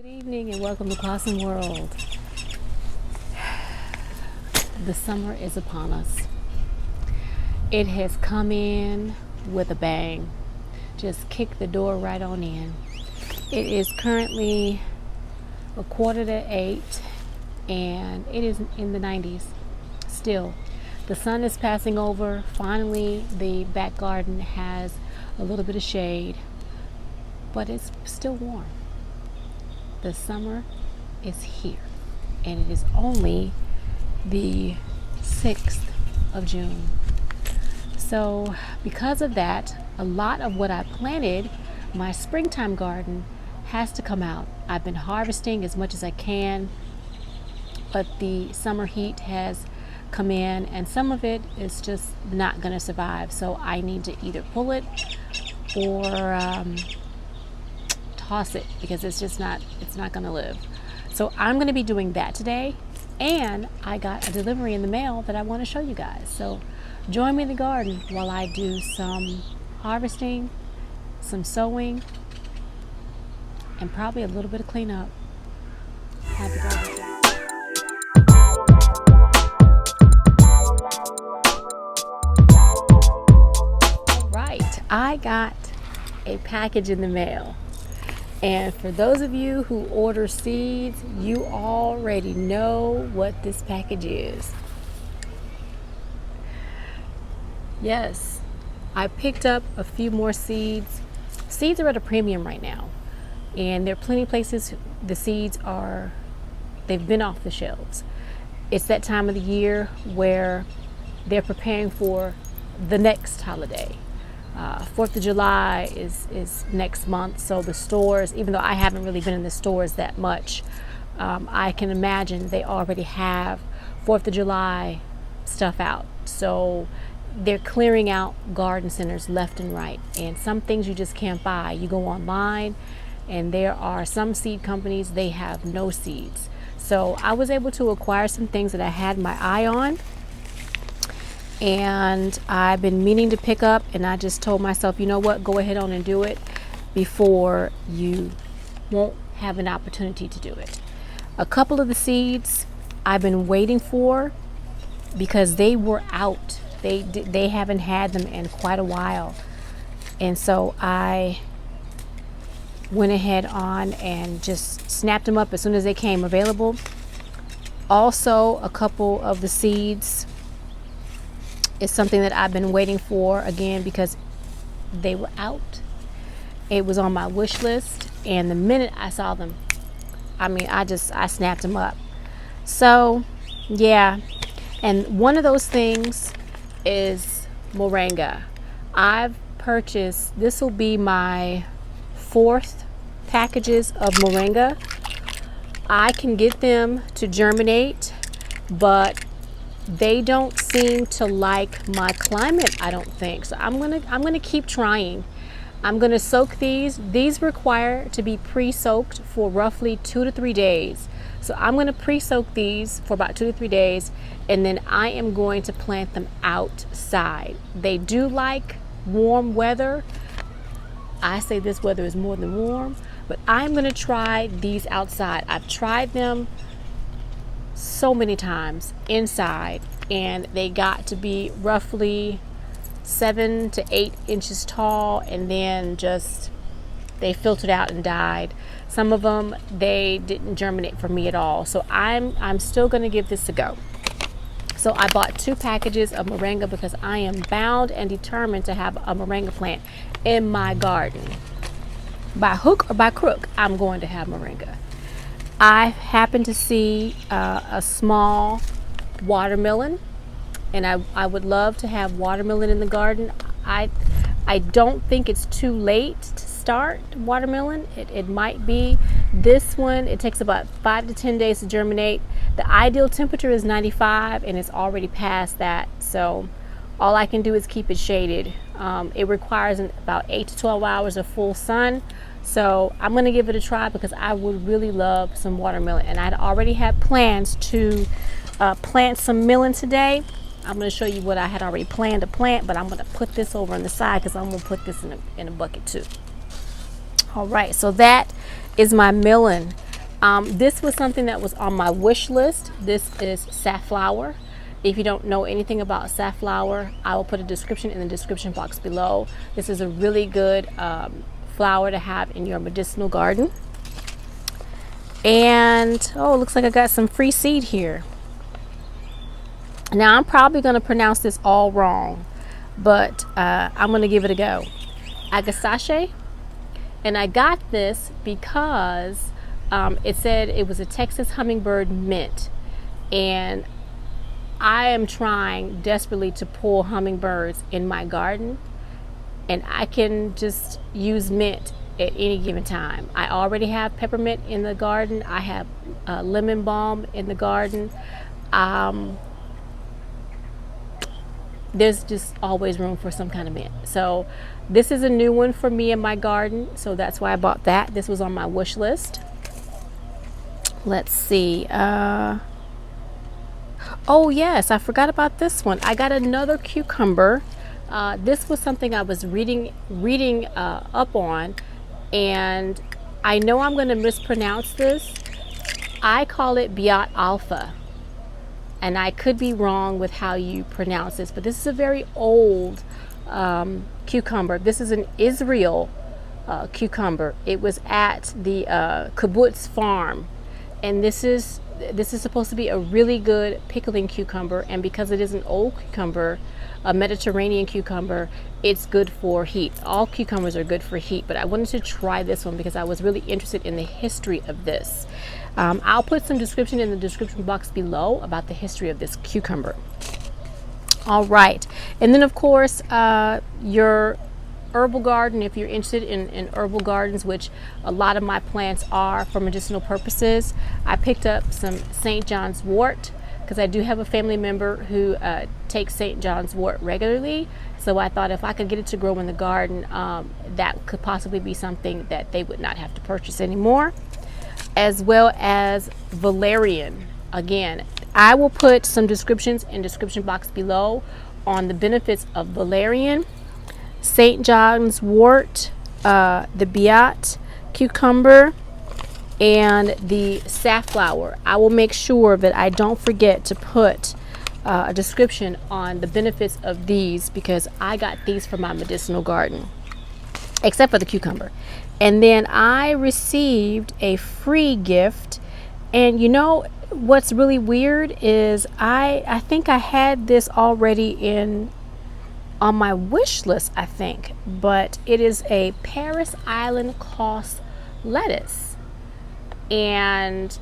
Good evening and welcome to ClausenWorld. The summer is upon us. It has come in with a bang. Just kick the door right on in. It is currently 7:45 and it is in the 90s still. The sun is passing over. Finally, the back garden has a little bit of shade, but it's still warm. The summer is here, and it is only the 6th of June. So because of that, a lot of what I planted, my springtime garden, has to come out. I've been harvesting as much as I can, but the summer heat has come in, and some of it is just not going to survive. So I need to either pull it or toss it, because it's not going to live. So I'm going to be doing that today, and I got a delivery in the mail that I want to show you guys. So join me in the garden while I do some harvesting, some sowing, and probably a little bit of cleanup. Happy gardening. All right, I got a package in the mail. And for those of you who order seeds, you already know what this package is. Yes, I picked up a few more seeds. Seeds are at a premium right now, and there are plenty of places the seeds they've been off the shelves. It's that time of the year where they're preparing for the next holiday. 4th of July is next month, so the stores, even though I haven't really been in the stores that much, I can imagine they already have 4th of July stuff out. So they're clearing out garden centers left and right, and some things you just can't buy. You go online, and there are some seed companies, they have no seeds. So I was able to acquire some things that I had my eye on, and I've been meaning to pick up, and I just told myself, you know what, go ahead on and do it before you won't have an opportunity to do it. A couple of the seeds I've been waiting for because they were out. They haven't had them in quite a while, and so I went ahead on and just snapped them up as soon as they came available. Also, a couple of the seeds is something that I've been waiting for, again, because they were out. It was on my wish list, and the minute I saw them, I snapped them up. So yeah, and one of those things is Moringa. I've purchased, this will be my 4th packages of Moringa. I can get them to germinate, but they don't seem to like my climate, I don't think. So I'm gonna keep trying. I'm gonna soak these. These require to be pre-soaked for roughly 2 to 3 days. So I'm gonna pre-soak these for about 2 to 3 days, and then I am going to plant them outside. They do like warm weather. I say this weather is more than warm, but I'm gonna try these outside. I've tried them so many times inside, and they got to be roughly 7 to 8 inches tall, and then just they filtered out and died. Some of them, they didn't germinate for me at all. So I'm still going to give this a go. So I bought 2 packages of Moringa because I am bound and determined to have a Moringa plant in my garden. By hook or by crook, I'm going to have Moringa. I happened to see a small watermelon, and I would love to have watermelon in the garden. I don't think it's too late to start watermelon. It might be. This one, it takes about 5 to 10 days to germinate. The ideal temperature is 95, and it's already past that. So all I can do is keep it shaded. It requires about 8 to 12 hours of full sun. So I'm going to give it a try because I would really love some watermelon. And I'd already had plans to plant some melon today. I'm going to show you what I had already planned to plant, but I'm going to put this over on the side because I'm going to put this in a bucket too. All right, so that is my melon. This was something that was on my wish list. This is safflower. If you don't know anything about safflower, I will put a description in the description box below. This is a really good flower to have in your medicinal garden. And oh, it looks like I got some free seed here. Now I'm probably going to pronounce this all wrong, but I'm going to give it a go. Agasache. And I got this because it said it was a Texas hummingbird mint. And I am trying desperately to pull hummingbirds in my garden. And I can just use mint at any given time. I already have peppermint in the garden. I have lemon balm in the garden. There's just always room for some kind of mint. So this is a new one for me in my garden. So that's why I bought that. This was on my wish list. Let's see. Oh yes, I forgot about this one. I got another cucumber. This was something I was reading up on, and I know I'm going to mispronounce this. I call it Biat alpha, and I could be wrong with how you pronounce this, but this is a very old cucumber. This is an Israel cucumber. It was at the kibbutz farm, and this is supposed to be a really good pickling cucumber, and because it is an old cucumber, a Mediterranean cucumber, it's good for heat. All cucumbers are good for heat, but I wanted to try this one because I was really interested in the history of this. I'll put some description in the description box below about the history of this cucumber. All right, and then of course your herbal garden, if you're interested in herbal gardens, which a lot of my plants are for medicinal purposes. I picked up some St. John's wort because I do have a family member who takes St. John's wort regularly. So I thought if I could get it to grow in the garden, that could possibly be something that they would not have to purchase anymore. As well as valerian. Again, I will put some descriptions in description box below on the benefits of valerian, St. John's wort, the Biat cucumber, and the safflower. I will make sure that I don't forget to put a description on the benefits of these because I got these for my medicinal garden, except for the cucumber. And then I received a free gift, and you know what's really weird is I think I had this already on my wish list, I think, but it is a Paris Island Cost lettuce, and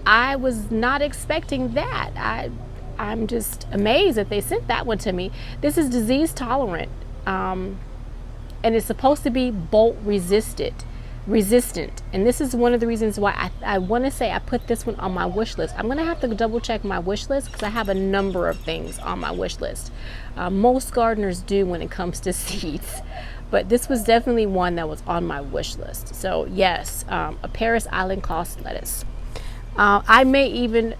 I was not expecting that. I'm just amazed that they sent that one to me. This is disease tolerant, and it's supposed to be bolt resistant, and this is one of the reasons why I want to say I put this one on my wish list. I'm going to have to double check my wish list because I have a number of things on my wish list. Most gardeners do when it comes to seeds, but this was definitely one that was on my wish list. So yes, a Paris Island Cost lettuce. I may even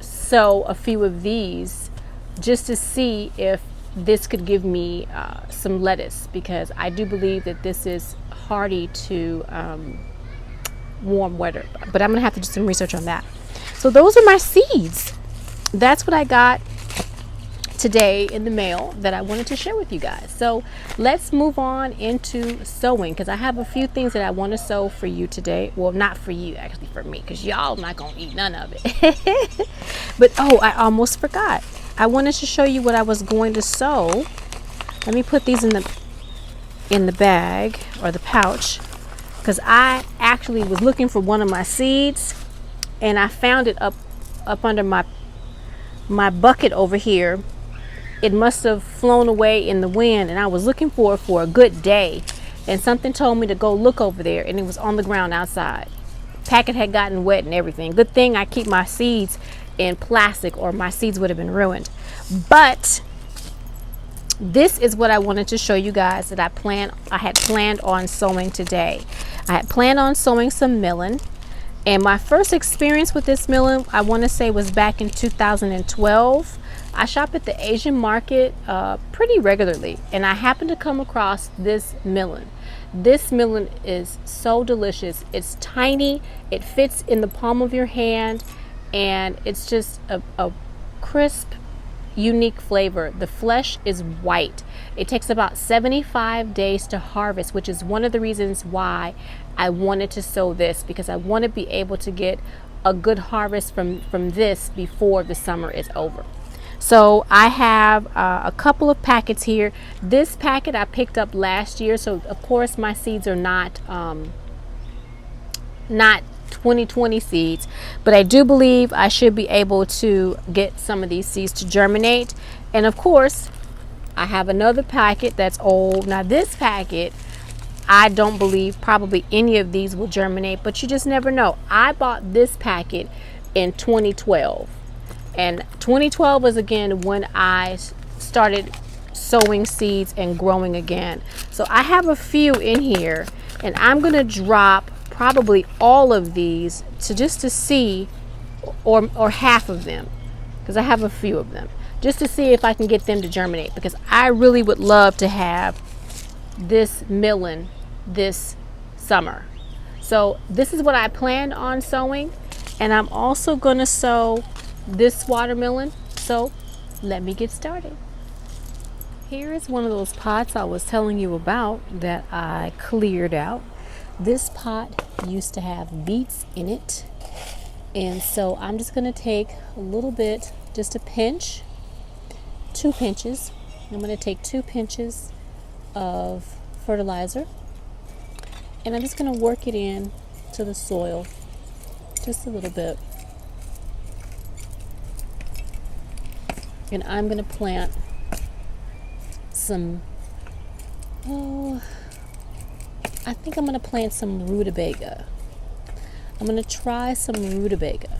sow a few of these just to see if this could give me some lettuce, because I do believe that this is hardy to warm weather, but I'm gonna have to do some research on that. So those are my seeds. That's what I got today in the mail that I wanted to share with you guys. So let's move on into sowing, because I have a few things that I want to sow for you today. Well, not for you, actually for me, because y'all not gonna eat none of it. But oh, I almost forgot. I wanted to show you what I was going to sow. Let me put these in the bag or the pouch, because I actually was looking for one of my seeds and I found it up under my bucket over here. It must have flown away in the wind, and I was looking for it for a good day, and something told me to go look over there, and it was on the ground outside. Packet had gotten wet and everything. Good thing I keep my seeds in plastic or my seeds would have been ruined. But this is what I wanted to show you guys that I had planned on sowing today. I had planned on sowing some melon, and my first experience with this melon, I want to say, was back in 2012. I shop at the Asian market pretty regularly, and I happened to come across this melon. This melon is so delicious. It's tiny, it fits in the palm of your hand, and it's just a crisp, unique flavor. The flesh is white. It takes about 75 days to harvest, which is one of the reasons why I wanted to sow this, because I want to be able to get a good harvest from this before the summer is over. So I have a couple of packets here. This packet I picked up last year, so of course my seeds are not 2020 seeds, but I do believe I should be able to get some of these seeds to germinate. And of course, I have another packet that's old. Now this packet, I don't believe probably any of these will germinate, but you just never know. I bought this packet in 2012. And 2012 was again when I started sowing seeds and growing again. So I have a few in here, and I'm going to drop probably all of these to see, or half of them, because I have a few of them, just to see if I can get them to germinate, because I really would love to have this melon this summer. So this is what I planned on sowing, and I'm also going to sow this watermelon. So let me get started. Here is one of those pots I was telling you about that I cleared out. This pot used to have beets in it, and so I'm just going to take a little bit, just a pinch, 2 pinches. I'm going to take 2 pinches of fertilizer, and I'm just going to work it in to the soil just a little bit. And I'm going to plant some, I think I'm going to plant some rutabaga. I'm going to try some rutabaga.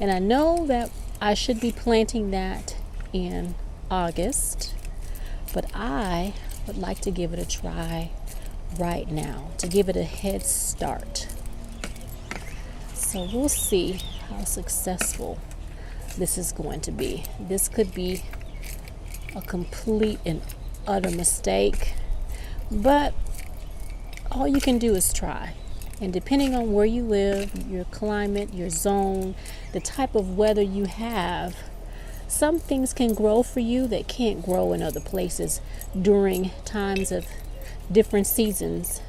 And I know that I should be planting that in August, but I would like to give it a try right now to give it a head start. So we'll see how successful this is going to be. This could be a complete and utter mistake, but all you can do is try. And depending on where you live, your climate, your zone, the type of weather you have, some things can grow for you that can't grow in other places during times of different seasons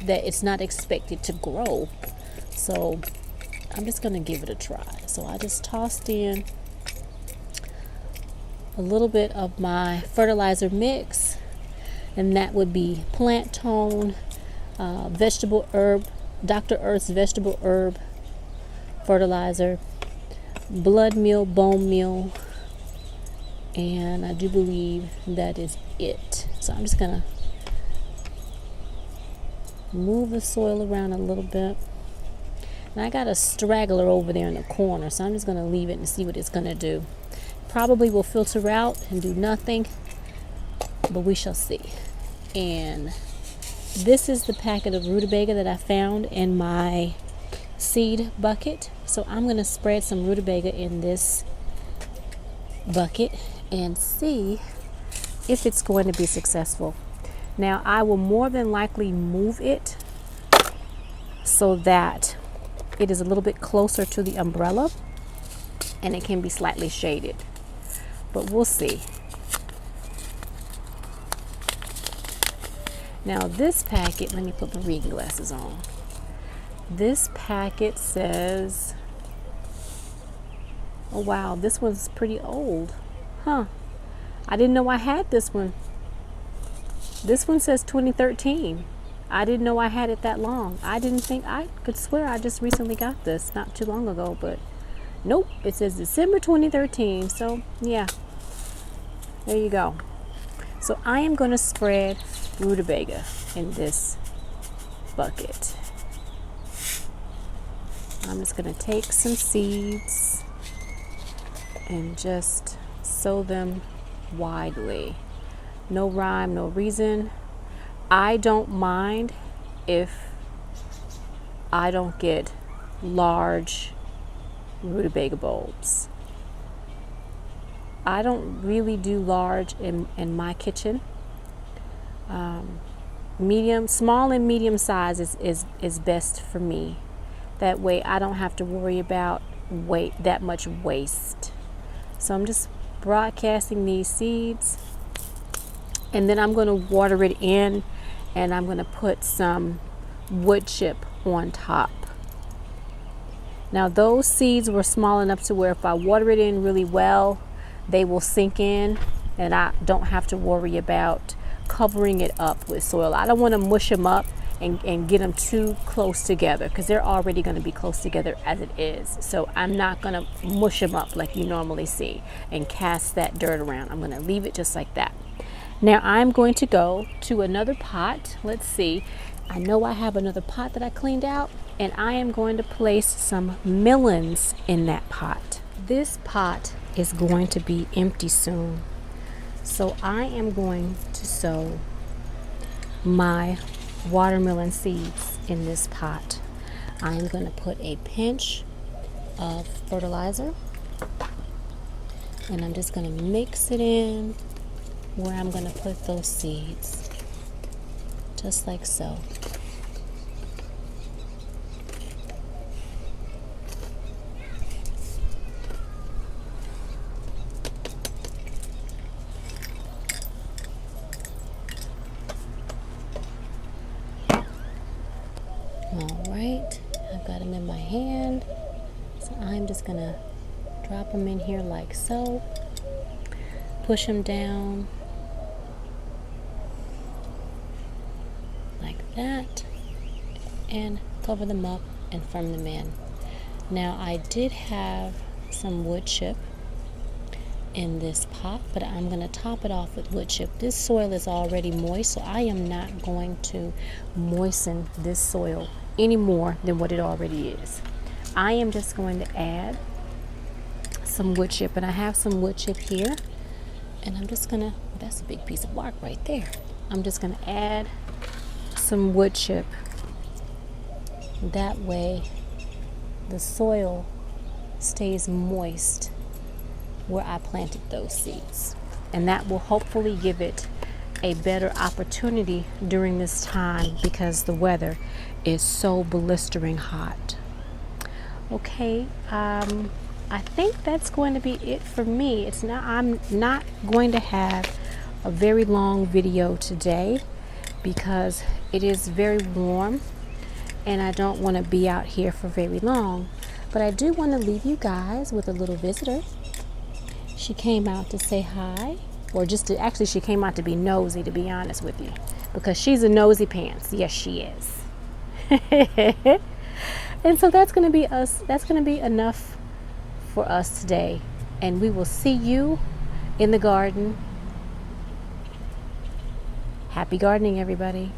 that it's not expected to grow. So I'm just going to give it a try. So I just tossed in a little bit of my fertilizer mix, and that would be plant tone, vegetable herb, Dr. Earth's vegetable herb fertilizer, blood meal, bone meal, and I do believe that is it. So I'm just going to move the soil around a little bit. And I got a straggler over there in the corner, so I'm just going to leave it and see what it's going to do. Probably will filter out and do nothing, but we shall see. And this is the packet of rutabaga that I found in my seed bucket. So I'm going to spread some rutabaga in this bucket and see if it's going to be successful. Now I will more than likely move it so that it is a little bit closer to the umbrella and it can be slightly shaded, but we'll see. Now this packet, let me put my reading glasses on. This packet says, oh wow, this one's pretty old. Huh, I didn't know I had this one. This one says 2013. I didn't know I had it that long. I didn't think, I could swear I just recently got this not too long ago, but nope, it says December 2013. So yeah, there you go. So I am going to spread rutabaga in this bucket. I'm just going to take some seeds and just sow them widely. No rhyme, no reason. I don't mind if I don't get large rutabaga bulbs. I don't really do large in my kitchen. small and medium size is best for me. That way I don't have to worry about that much waste. So I'm just broadcasting these seeds, and then I'm going to water it in, and I'm going to put some wood chip on top. Now those seeds were small enough to where if I water it in really well, they will sink in, and I don't have to worry about covering it up with soil. I don't want to mush them up and get them too close together, because they're already going to be close together as it is. So I'm not going to mush them up like you normally see and cast that dirt around. I'm going to leave it just like that. Now I'm going to go to another pot. Let's see. I know I have another pot that I cleaned out, and I am going to place some melons in that pot. This pot is going to be empty soon. So I am going to sow my watermelon seeds in this pot. I'm going to put a pinch of fertilizer, and I'm just going to mix it in where I'm going to put those seeds, just like so. Alright, I've got them in my hand, so I'm just going to drop them in here like so, push them down like that, and cover them up and firm them in. Now I did have some wood chip in this pot, but I'm going to top it off with wood chip. This soil is already moist, so I am not going to moisten this soil any more than what it already is. I am just going to add some wood chip, and I have some wood chip here, and I'm just gonna, that's a big piece of bark right there. I'm just gonna add some wood chip. That way the soil stays moist where I planted those seeds, and that will hopefully give it a better opportunity during this time, because the weather is so blistering hot. Okay, I think that's going to be it for me. I'm not going to have a very long video today because it is very warm and I don't want to be out here for very long. But I do want to leave you guys with a little visitor. She came out to say hi, or actually she came out to be nosy, to be honest with you, because she's a nosy pants. Yes, she is. And so that's going to be us. That's going to be enough for us today, and we will see you in the garden. Happy gardening, everybody.